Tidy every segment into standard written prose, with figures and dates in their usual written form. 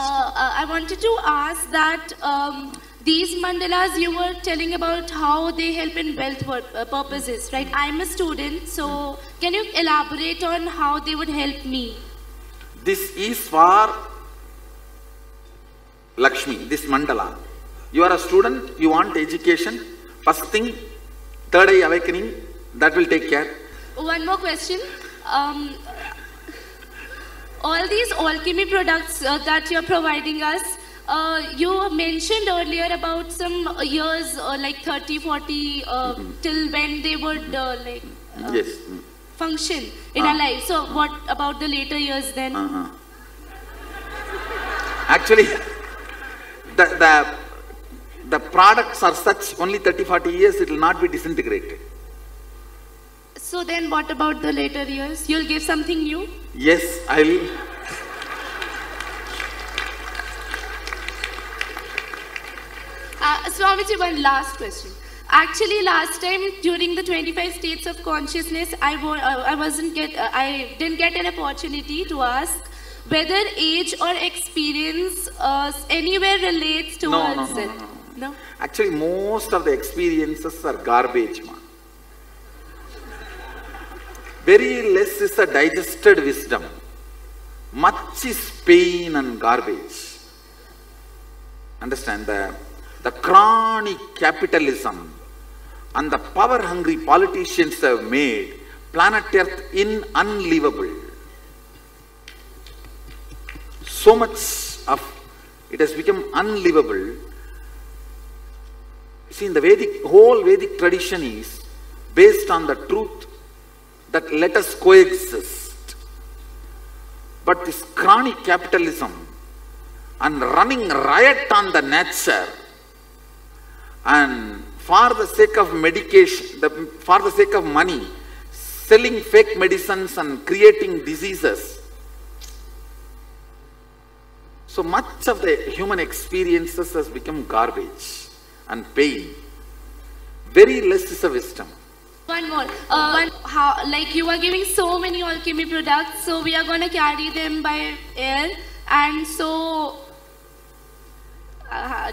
I wanted to ask that these mandalas you were telling about how they help in wealth purposes, right? I'm a student, so can you elaborate on how they would help me? This is for Lakshmi, this mandala. You are a student, you want education, first thing, third eye awakening, that will take care. One more question. All these alchemy products that you're providing us, you mentioned earlier about some years, like 30, 40, till when they would Yes. function in our life. So what about the later years then? Actually, the products are such, only 30, 40 years, it will not be disintegrated. So then what about the later years? You'll give something new? Yes, I will. Swamiji, one last question. Actually, last time during the 25 states of consciousness, I didn't get an opportunity to ask whether age or experience anywhere relates towards it. No? Actually, most of the experiences are garbage, man. Very less is a digested wisdom. Much is pain and garbage. Understand, the chronic capitalism and the power-hungry politicians have made planet Earth unlivable. So much of it has become unlivable. See, in the whole Vedic tradition is based on the truth that let us coexist. But this chronic capitalism and running riot on the nature, and for the sake of medication, for the sake of money, selling fake medicines and creating diseases. So much of the human experiences has become garbage and pain. Very less is a wisdom. One more. Like you are giving so many alchemy products, so we are going to carry them by air, and so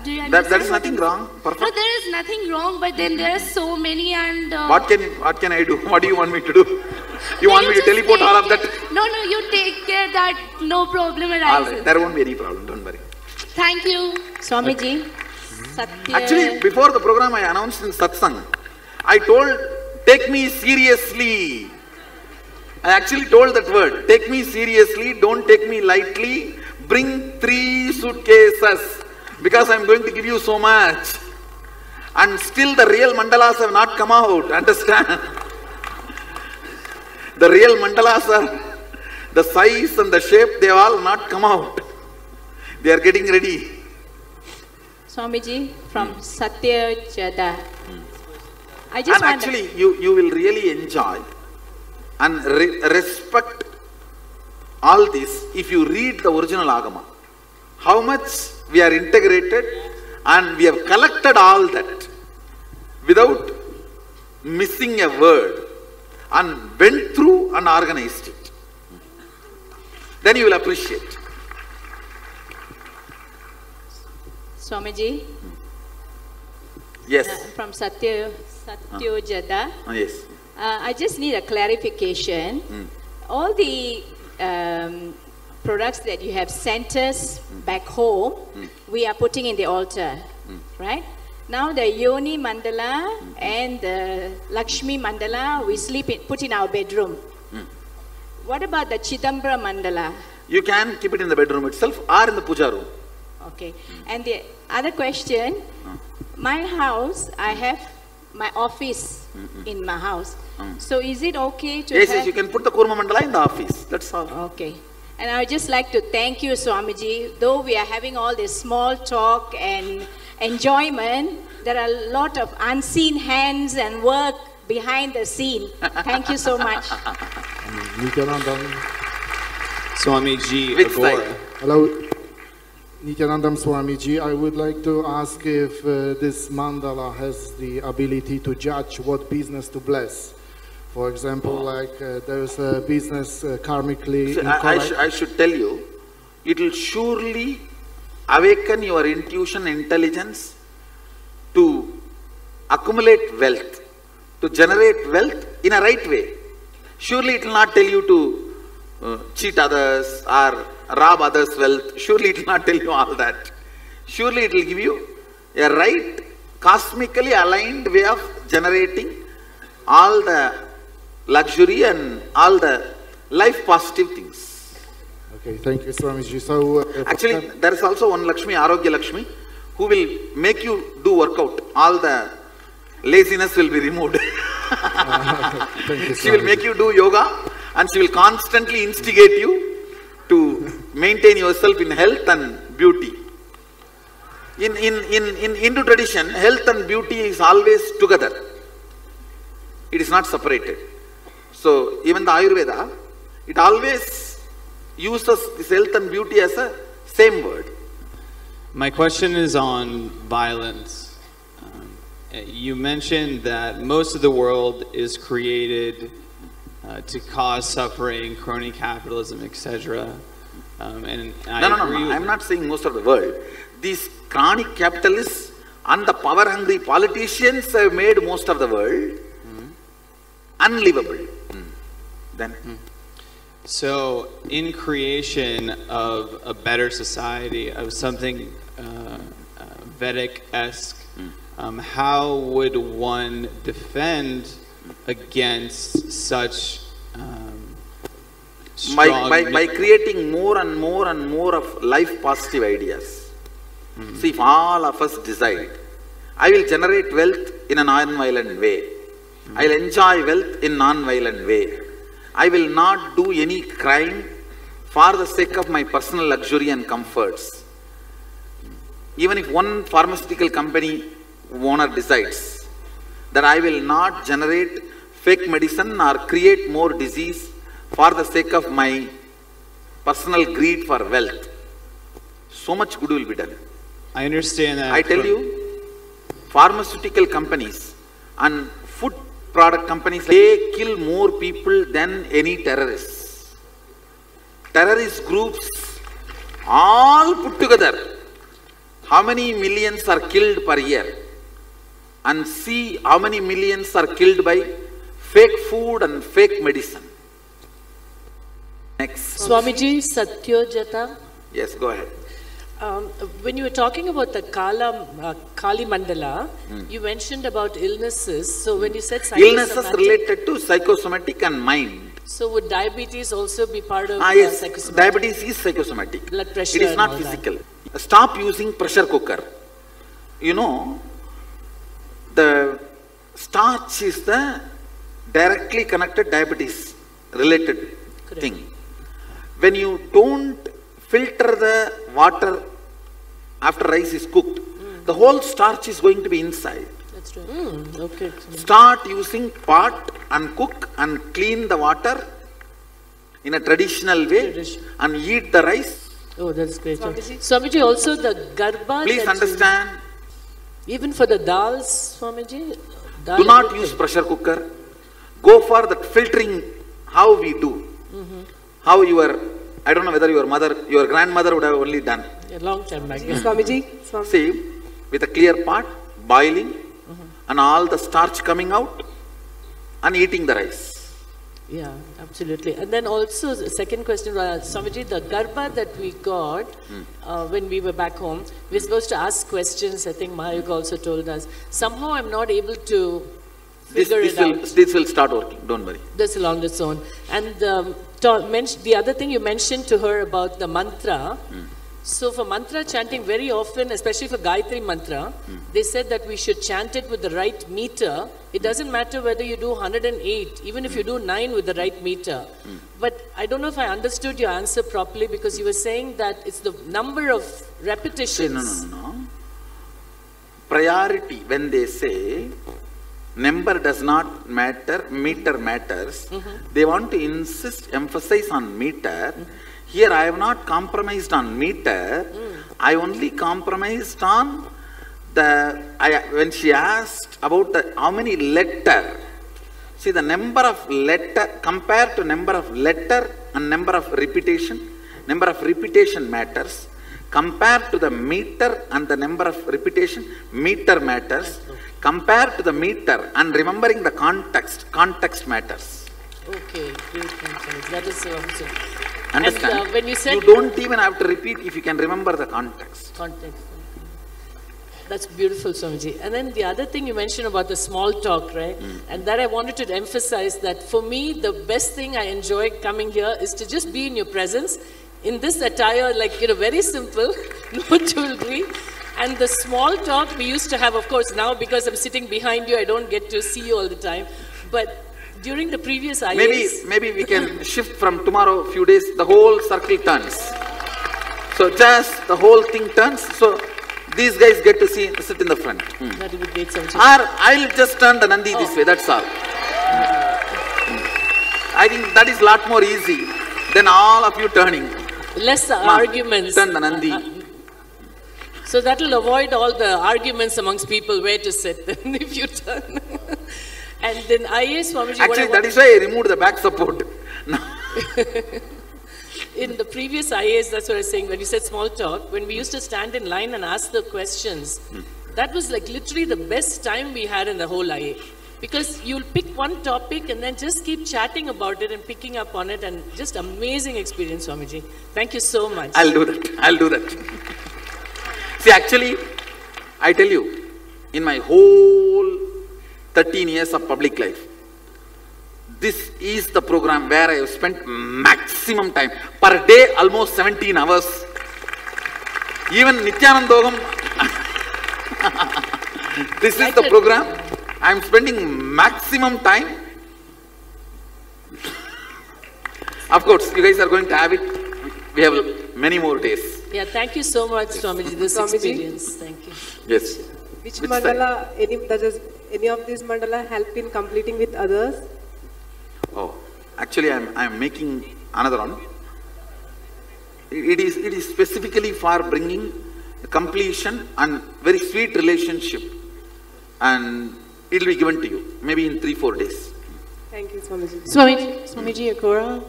do you understand? That is nothing wrong. Perfect. No, there is nothing wrong, but then there are so many, and what can I do? What do you want me to do? You want me to teleport all of that? No, you take care that no problem arises. All right, there won't be any problem, don't worry. Thank you. Swamiji, Satya. Actually, before the program I announced in Satsang, I told, take me seriously. I actually told that word, take me seriously, don't take me lightly, bring 3 suitcases, because I am going to give you so much. And still the real mandalas have not come out, understand? The real mandalas are, the size and the shape, they have all not come out. They are getting ready. Swamiji, from Satya Jada. I And just actually, you will really enjoy and respect all this if you read the original Agama. How much we are integrated and we have collected all that without missing a word and went through and organized it. Then you will appreciate. Swamiji? Yes. From Satya Jada. Yes. I just need a clarification. All the products that you have sent us back home, we are putting in the altar, right? Now the Yoni Mandala and the Lakshmi Mandala, we put in our bedroom. What about the Chidambara Mandala? You can keep it in the bedroom itself or in the puja room. Okay. And the other question, my house, I have my office in my house. So is it okay to Yes, you can put the Kurma Mandala in the office. That's all. Okay. And I would just like to thank you, Swamiji. Though we are having all this small talk and enjoyment, there are a lot of unseen hands and work behind the scene. Thank you so much. Nityanandam. Swamiji Which Agora. side? Hello. Nityanandam Swamiji, I would like to ask if this mandala has the ability to judge what business to bless. For example, like there's a business karmically See, incorrect. I should tell you, it will surely awaken your intuition, intelligence to accumulate wealth, to generate wealth in a right way. Surely it will not tell you to cheat others or rob others' wealth. Surely it will not tell you all that. Surely it will give you a right, cosmically aligned way of generating all the luxury and all the life positive things. Okay, thank you, Swamiji. So, actually, there is also one Lakshmi, Arogya Lakshmi, who will make you do workout. All the laziness will be removed. thank you, She will make you do yoga and she will constantly instigate you to maintain yourself in health and beauty. In Hindu tradition, health and beauty is always together. It is not separated. So even the Ayurveda, it always uses this health and beauty as a same word. My question is on violence. You mentioned that most of the world is created to cause suffering, crony capitalism, etc. And I agree with I'm not saying most of the world. These chronic capitalists and the power-hungry politicians have made most of the world unlivable. Then. So, in creation of a better society, of something Vedic-esque, how would one defend against such strong... By creating more and more and more of life positive ideas. See, if all of us decide, I will generate wealth in a non-violent way. I will enjoy wealth in non-violent way. I will not do any crime for the sake of my personal luxury and comforts. Even if one pharmaceutical company owner decides that I will not generate fake medicine or create more disease for the sake of my personal greed for wealth, so much good will be done. I understand that. I tell you, pharmaceutical companies and food product companies, they kill more people than any terrorists. Terrorist groups, all put together, how many millions are killed per year? And see how many millions are killed by fake food and fake medicine. Next. Swamiji, Satyojata. Yes, go ahead. When you were talking about the Kali Mandala, you mentioned about illnesses. So when you said illnesses related to psychosomatic and mind. So would diabetes also be part of yes, psychosomatic? Diabetes is psychosomatic. Blood pressure. It is not physical. Stop using pressure cooker. You know, the starch is the directly connected diabetes related thing. When you don't filter the water after rice is cooked, the whole starch is going to be inside. That's right. Okay. Start using pot and cook and clean the water in a traditional way and eat the rice. Oh, that's great. Swamiji, also the garba. Please understand. Even for the dals, Swamiji? Do not use pressure cooker. Go for that filtering how we do. How I don't know whether your grandmother would have only done. A long time back. Swamiji. See, with a clear pot, boiling, and all the starch coming out, and eating the rice. Yeah, absolutely. And then also, the second question, Swamiji, the garba that we got when we were back home, we were supposed to ask questions. I think Mahayuga also told us. Somehow I'm not able to figure it out. This will start working, don't worry. This will on its own. And the other thing you mentioned to her about the mantra. So for mantra chanting, very often, especially for Gayatri mantra, they said that we should chant it with the right meter. It doesn't matter whether you do 108, even if you do 9 with the right meter. But I don't know if I understood your answer properly, because you were saying that it's the number of repetitions. No. Priority, when they say number does not matter, meter matters, they want to emphasize on meter. Here I have not compromised on meter, I only compromised on when she asked about how many letter. See, the number of letter, compared to number of letter and number of repetition matters. Compared to the meter and the number of repetition, meter matters. Compared to the meter and remembering the context, context matters. Okay, great, thanks, Swamiji. That is so awesome. Understand? And when you said you don't even have to repeat if you can remember the context. context. That's beautiful, Swamiji. And then the other thing you mentioned about the small talk, right? And that I wanted to emphasize that for me, the best thing I enjoy coming here is to just be in your presence in this attire, like, very simple, no jewelry. And the small talk we used to have, of course, now because I'm sitting behind you, I don't get to see you all the time. But during the previous IAs... Maybe we can shift from tomorrow, few days, the whole circle turns. So just the whole thing turns. So these guys get to sit in the front. That would be great, Swamiji. Or I'll just turn the Nandi this way, that's all. I think that is a lot more easy than all of you turning. Less arguments. Turn the Nandi. So that will avoid all the arguments amongst people where to sit then if you turn. And then IA Swamiji... Actually, that is why I removed the back support. In the previous IAs, that's what I was saying, when you said small talk, when we used to stand in line and ask the questions, that was like literally the best time we had in the whole IA. Because you'll pick one topic and then just keep chatting about it and picking up on it, and just amazing experience, Swamiji. Thank you so much. I'll do that. See, actually, I tell you, in my whole 13 years of public life, this is the program where I have spent maximum time. Per day, almost 17 hours. Even Nityanandogam, this is the program I am spending maximum time. Of course, you guys are going to have it. We have many more days. Yeah, thank you so much, Swamiji, this Swamiji. experience. Thank you. Yes. Which Which mandala, does any of these mandala help in completing with others? Oh, actually, I am making another one. It is specifically for bringing completion and very sweet relationship, and it will be given to you maybe in 3-4 days. Thank you, Swamiji. Swamiji Agora,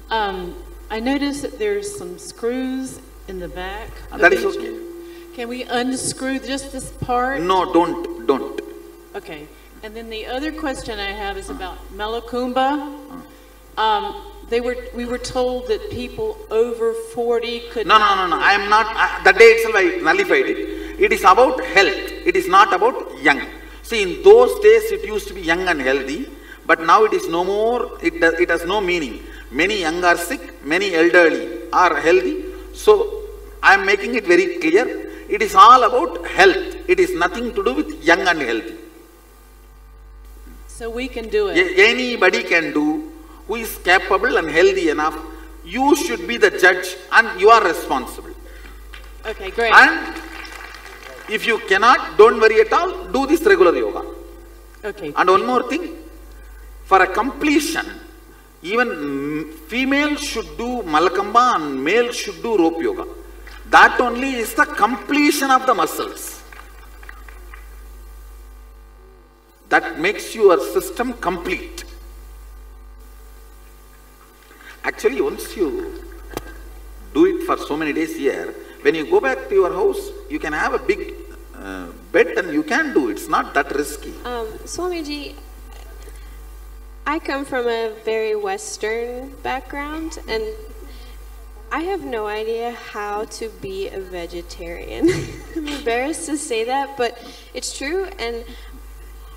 I noticed that there's some screws in the back. That is okay. Can we unscrew just this part? No, don't. Okay. And then the other question I have is about Malakumba. We were told that people over 40 could No. I am not. That day itself I nullified it. It is about health. It is not about young. See, in those days it used to be young and healthy, but now it is no more. It has no meaning. Many young are sick. Many elderly are healthy. So I am making it very clear. It is all about health. It is nothing to do with young and healthy. So we can do it. Anybody can do who is capable and healthy enough. You should be the judge and you are responsible. Okay, great. And if you cannot, don't worry at all, do this regular yoga. Okay. And one more thing, for a completion, even female should do Malakamba and male should do rope yoga. That only is the completion of the muscles. That makes your system complete. Actually, once you do it for so many days here, when you go back to your house, you can have a big bed and you can do it. It's not that risky. Swamiji, I come from a very Western background, and I have no idea how to be a vegetarian. I'm embarrassed to say that, but it's true, and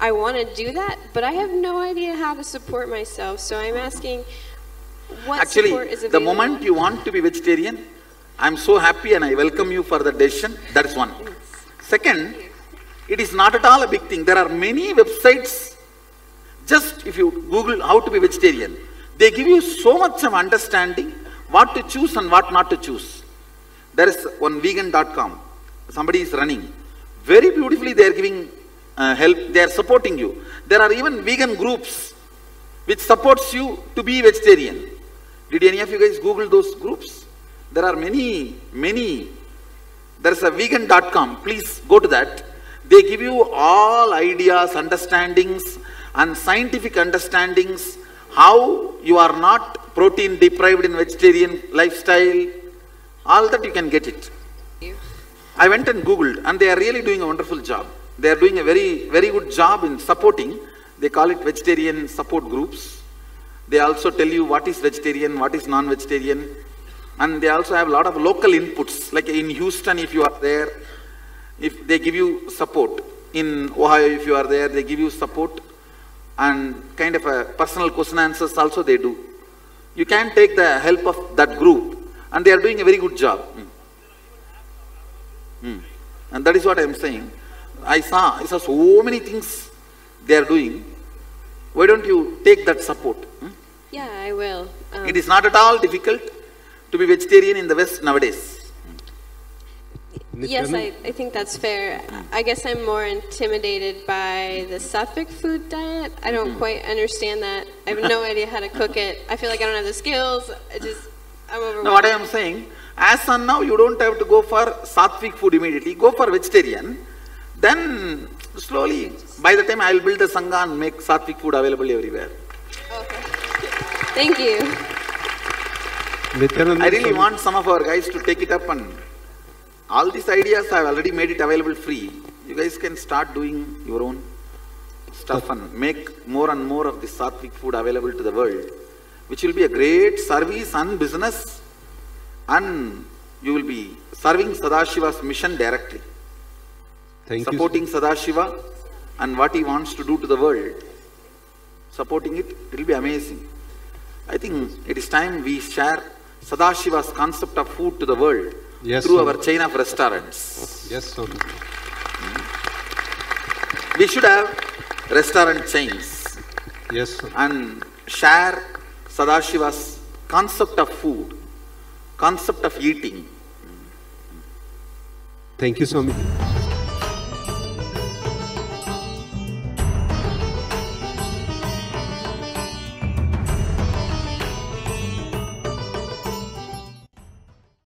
I want to do that, but I have no idea how to support myself. So I'm asking, what support is Actually, available? the moment you want to be vegetarian, I'm so happy and I welcome you for the decision. That's one. Second, it is not at all a big thing. There are many websites. Just if you Google how to be vegetarian, they give you so much of understanding what to choose and what not to choose. There is one vegan.com. Somebody is running. Very beautifully they are giving help. They are supporting you. There are even vegan groups which supports you to be vegetarian. Did any of you guys Google those groups? There are many. There is a vegan.com. Please go to that. They give you all ideas, understandings and scientific understandings how you are not protein deprived in vegetarian lifestyle. All that you can get it. I went and Googled, and they are really doing a wonderful job. They are doing a very, very good job in supporting. They call it vegetarian support groups. They also tell you what is vegetarian, what is non-vegetarian. And they also have a lot of local inputs. Like in Houston, if you are there, if they give you support. In Ohio, if you are there, they give you support. And kind of a personal question answers also they do. You can take the help of that group. And they are doing a very good job. And that is what I am saying. I saw so many things they are doing. Why don't you take that support? Yeah, I will. It is not at all difficult to be vegetarian in the West nowadays. Yes, I think that's fair. I guess I'm more intimidated by the Sattvic food diet. I don't quite understand that. I have no idea how to cook it. I feel like I don't have the skills. I'm overwhelmed. Now what I am saying, as on now you don't have to go for Sattvic food immediately. Go for vegetarian. Then slowly, by the time I will build a Sangha and make Sattvic food available everywhere. Okay. Thank you. I really want some of our guys to take it up, and all these ideas I have already made it available free. You guys can start doing your own stuff and make more and more of this Sattvic food available to the world, which will be a great service and business, and you will be serving Sadashiva's mission directly. Supporting Sadashiva and what he wants to do to the world. Supporting it, it will be amazing. I think it is time we share Sadashiva's concept of food to the world through our chain of restaurants. Yes, sir. We should have restaurant chains. Yes, sir. And share Sadashiva's concept of food, concept of eating. Thank you so much.